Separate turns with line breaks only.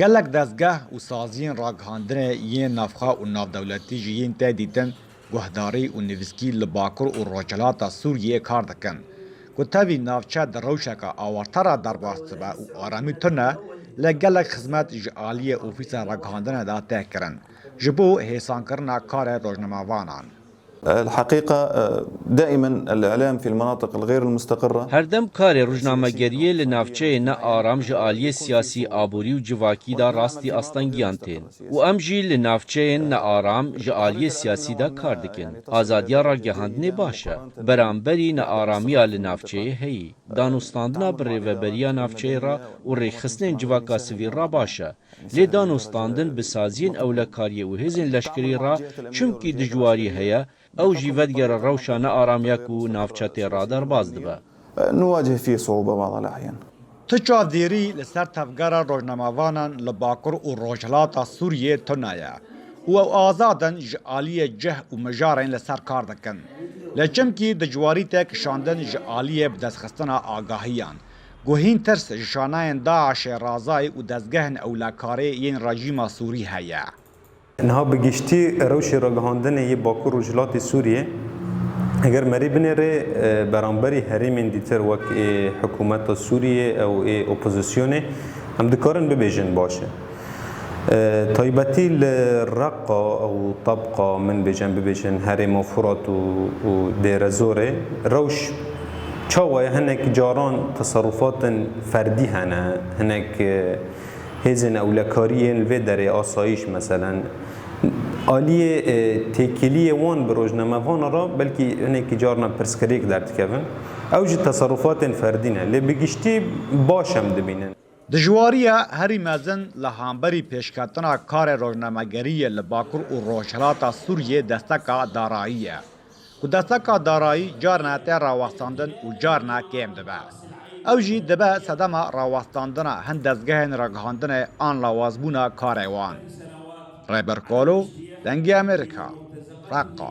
gelek dezgeh û saziyên ragihandinê yên navxa û navdewletî ji yên tê dîtin guhdarî û nivîskî li Bakur û Rojhilata Sûriyê kar dikin. Ku tevî navçe di rewşeka awatera derbas dibe û aramî tune, lê gelek xizmet ji aliyê ofîsa ragihandinê de tê kirin ji bo hêsankirina karê rojnamavanan.
الحقيقة دائما الإعلام في المناطق الغير المستقرة
هردم کار روزنامه‌گریه لناوچه نه آرام ج عالی سیاسی آبوری و جواکی دا راستی استانگیان تین و ام جی لناوچه نه آرام ج عالی سیاسی دا کار دکن آزادیا را گهاندنی باشه برانبری نه آرامی لناوچه هی دانوستاندنا بریوبریا ناوچه را و ریخستن جواکا سویر را باشه لی دانوستاندن بسازین اولکاری و هزین لشکری را چونکی دجواری هیا او جیودگر روشانه آرامیک و نافچت را در باز دبه.
نواجه فيه صعوبة بعض الأحيان.
Tu çavdêrî li ser tevgera rojnamavanan li Bakur û Rojhilata Sûriyê tune û ew azadin ji aliyê cih û mijarên li ser kar dikin. Lê çimkî dijwarî tê kişandin ji aliyê bi destxistina agahiyan. Guhîn tirs ji şanayên Daişê Razayê û dezgehên ewlekarê yên rejîma Sûrî heye.
Niha bi giştî rewşê ragihandinê yê Bakur Rojhilatê Sûriyê eger merê binêre beramberî herêmên dîtir wek hikûmeta Sûriyê ew opozisyonê em dikarin bibêjin baş e. Taybetî li Reqqa ew Tabqa min bêjin bibêjin herêma Furat û Dêrezorê rewş çawa ye hinek caran tasarrufatên ferdî hene hinek hêzên ewlekariyên li vê derê asayîş meselen aliyê têkiliyê wan bi rojnamevana ra belkî hinekî carna pirsgirêk derdikevin ew jî tasarrufatên ferdî ne lê bi giştî baş em dibînin.
Dijwariya herî mezin li hamberî pêşketina karê rojnamegeriyê li Bakur û Rojhilata Sûriyê desteka darayî ye. Ku desteka darayî carna tê rawestandin û carna kêm dibe. Ew jî dibe sedema rawestandina hin dezgehên ragihandinê an lawazbûna karê wan. Rêberkolo, Dengê Amerîka, Reqqa.